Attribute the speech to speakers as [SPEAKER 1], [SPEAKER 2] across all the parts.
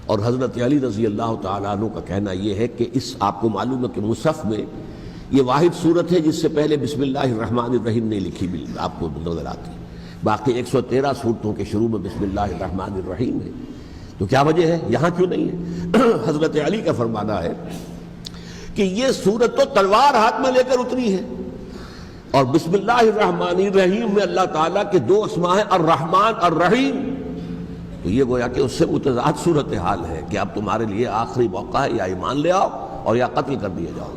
[SPEAKER 1] اور حضرت علی رضی اللہ تعالیٰ عنہ کا کہنا یہ ہے کہ آپ کو معلوم ہے کہ مصحف میں یہ واحد صورت ہے جس سے پہلے بسم اللہ الرحمن الرحیم نہیں لکھی آپ کو نظر آتی، باقی 113 صورتوں کے شروع میں بسم اللہ الرحمن الرحیم ہے. تو کیا وجہ ہے یہاں کیوں نہیں ہے؟ حضرت علی کا فرمانا ہے کہ یہ صورت تو تلوار ہاتھ میں لے کر اتری ہے، اور بسم اللہ الرحمن الرحیم میں اللہ تعالیٰ کے دو اسماء ہیں، الرحمن الرحیم. تو یہ گویا کہ اس سے متضاد صورتحال ہے کہ اب تمہارے لیے آخری موقع ہے، یا ایمان لے آؤ اور یا قتل کر دیے جاؤ.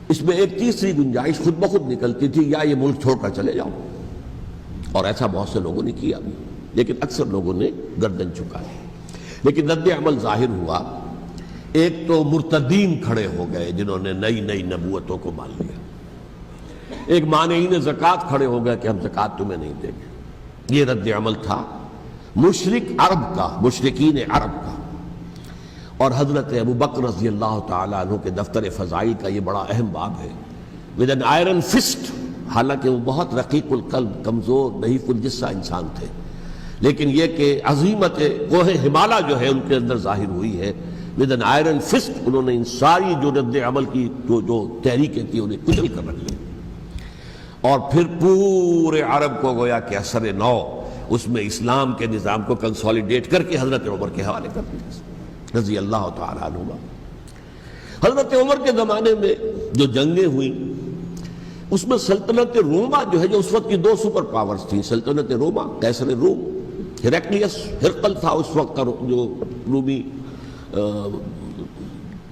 [SPEAKER 1] اس میں ایک تیسری گنجائش خود بخود نکلتی تھی، یا یہ ملک چھوڑ کر چلے جاؤ، اور ایسا بہت سے لوگوں نے کیا بھی، لیکن اکثر لوگوں نے گردن چکائی. لیکن رد عمل ظاہر ہوا. ایک تو مرتدین کھڑے ہو گئے جنہوں نے نئی نئی نبوتوں کو مان لیا، ایک مانعین زکوٰۃ کھڑے ہو گئے کہ ہم زکوٰۃ تمہیں نہیں دیں گے. یہ رد عمل تھا مشرک عرب کا، مشرکین عرب کا. اور حضرت ابو بکر رضی اللہ تعالیٰ عنہ کے دفتر فضائل کا یہ بڑا اہم باب ہے. ود این آئرن فسٹ، حالانکہ وہ بہت رقیق القلب، کمزور ضعیف الجسہ انسان تھے، لیکن یہ کہ عظیمت کوہ ہمالا جو ہے ان کے اندر ظاہر ہوئی ہے. ود این آئرن فسٹ انہوں نے ان ساری جو رد عمل کی جو تحریکیں تھیں انہیں کچل کر رکھ لیا، اور پھر پورے عرب کو گویا کہ اثر نو اس میں اسلام کے نظام کو کنسولیڈیٹ کر کے حضرت عمر کے حوالے کر دیا رضی اللہ تعالیٰ عنہ. حضرت عمر کے زمانے میں جو جنگیں ہوئیں اس میں سلطنت روما جو ہے، جو اس وقت کی دو سپر پاورز تھیں، سلطنت روما قیصر روم، ہیرکلیس ہرقل تھا اس وقت کا جو رومی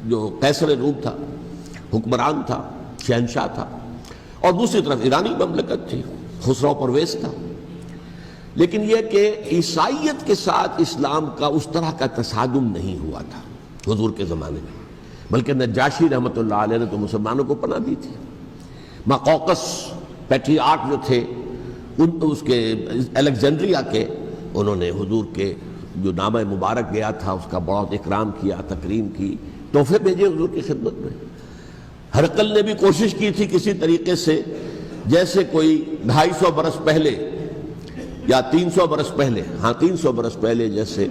[SPEAKER 1] جو قیصر روم تھا، حکمران تھا، شہنشاہ تھا، اور دوسری طرف ایرانی مملکت تھی، خسرو پرویز تھا. لیکن یہ کہ عیسائیت کے ساتھ اسلام کا اس طرح کا تصادم نہیں ہوا تھا حضور کے زمانے میں، بلکہ نجاشی رحمۃ اللہ علیہ نے تو مسلمانوں کو پناہ دی تھی. مقوقس پیٹریارک جو تھے اس کے الیگزینڈریا کے، انہوں نے حضور کے جو نامہ مبارک گیا تھا اس کا بہت اکرام کیا، تکریم کی، تحفے بھیجے حضور کی خدمت میں. ہرقل نے بھی کوشش کی تھی کسی طریقے سے، جیسے کوئی 250 برس پہلے یا 300 برس پہلے، 300 برس پہلے جیسے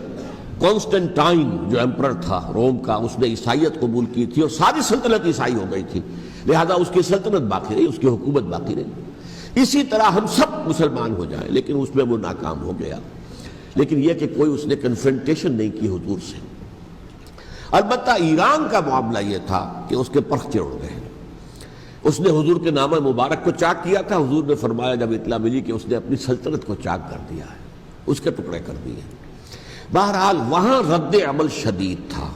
[SPEAKER 1] کانسٹنٹائن جو ایمپرر تھا روم کا، اس نے عیسائیت قبول کی تھی اور ساری سلطنت عیسائی ہو گئی تھی، لہذا اس کی سلطنت باقی رہی، اس کی حکومت باقی رہی. اسی طرح ہم سب مسلمان ہو جائیں، لیکن اس میں وہ ناکام ہو گیا. لیکن یہ کہ کوئی اس نے کنفرنٹیشن نہیں کی حضور سے. البتہ ایران کا معاملہ یہ تھا کہ اس کے پرخ چڑھ گئے. اس نے حضور کے نامہ مبارک کو چاک کیا تھا. حضور نے فرمایا جب اطلاع ملی کہ اس نے اپنی سلطنت کو چاک کر دیا ہے، اس کے ٹکڑے کر دیے. بہرحال وہاں رد عمل شدید تھا،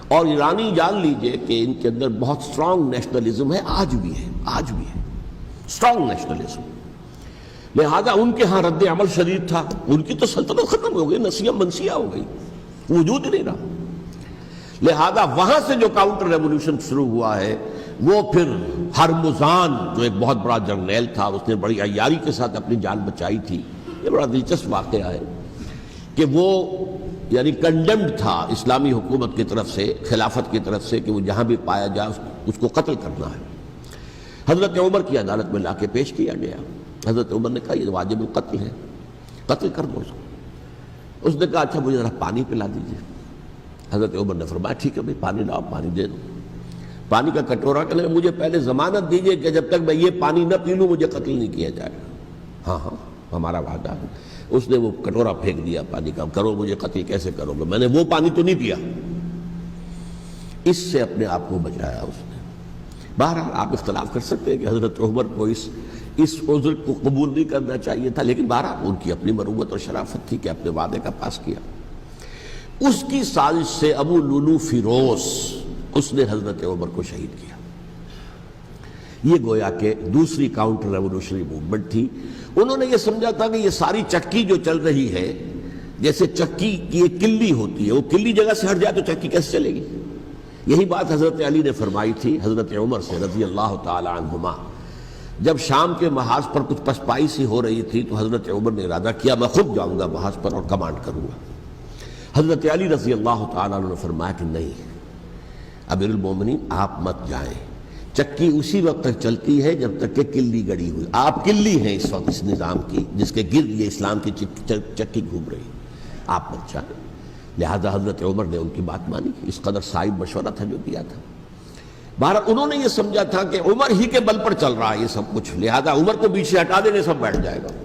[SPEAKER 1] اور ایرانی جان لیجئے کہ ان کے اندر بہت سٹرونگ نیشنلزم ہے، آج بھی ہے سٹرونگ نیشنلزم. لہذا ان کے ہاں رد عمل شدید تھا. ان کی تو سلطنت ختم ہو گئی، نسیہ منسیہ ہو گئی، وجود ہی نہیں رہا. لہذا وہاں سے جو کاؤنٹر ریولوشن شروع ہوا ہے وہ پھر ہرمزان جو ایک بہت بڑا جرنیل تھا، اس نے بڑی عیاری کے ساتھ اپنی جان بچائی تھی. یہ بڑا دلچسپ واقعہ ہے کہ وہ یعنی کنڈمڈ تھا اسلامی حکومت کی طرف سے، خلافت کی طرف سے، کہ وہ جہاں بھی پایا جائے اس کو قتل کرنا ہے. حضرت عمر کی عدالت میں لا کے پیش کیا گیا. حضرت عمر نے کہا یہ واجب القتل ہے، قتل کر دو اس کو. اس نے کہا اچھا مجھے ذرا پانی پلا دیجیے. حضرت عمر نے فرمایا ٹھیک ہے بھائی پانی لاؤ، پانی دے دو. پانی کا کٹورا کہ مجھے پہلے ضمانت دیجیے کہ جب تک میں یہ پانی نہ پی لوں مجھے قتل نہیں کیا جائے گا. ہاں ہمارا وعدہ ہے. اس نے وہ کٹورا پھینک دیا پانی کا. کرو مجھے قتل کیسے کرو گے، میں نے وہ پانی تو نہیں پیا. اس سے اپنے آپ کو بچایا اس نے. بہرحال آپ اختلاف کر سکتے ہیں کہ حضرت عمر کو اس عذر کو قبول نہیں کرنا چاہیے تھا، لیکن بہرحال ان کی اپنی مروت اور شرافت تھی کہ اپنے وعدے کا پاس کیا. اس کی سازش سے ابو لولو فیروز اس نے حضرت عمر کو شہید کیا. یہ گویا کہ دوسری کاؤنٹر ریولوشنری موومنٹ تھی. انہوں نے یہ سمجھا تھا کہ یہ ساری چکی جو چل رہی ہے، جیسے چکی کی ایک کلی ہوتی ہے، وہ کلی جگہ سے ہٹ جائے تو چکی کیسے چلے گی. یہی بات حضرت علی نے فرمائی تھی حضرت عمر سے رضی اللہ تعالی عنہما. جب شام کے محاذ پر کچھ پسپائی سی ہو رہی تھی تو حضرت عمر نے ارادہ کیا میں خود جاؤں گا محاذ پر اور کمانڈ کروں گا. حضرت علی رضی اللہ تعالیٰ عنہ نے فرمایا کہ نہیں امیر المومنین آپ مت جائیں. چکی اسی وقت تک چلتی ہے جب تک کہ کلی گڑی ہوئی. آپ کلی ہیں اس وقت اس نظام کی جس کے گرد یہ اسلام کی چکی گھوم رہی. آپ مت جائیں. لہذا حضرت عمر نے ان کی بات مانی، اس قدر صائب مشورہ تھا جو دیا تھا۔ بہرحال انہوں نے یہ سمجھا تھا کہ عمر ہی کے بل پر چل رہا ہے یہ سب کچھ، لہذا عمر کو پیچھے ہٹا دینے سب بیٹھ جائے گا۔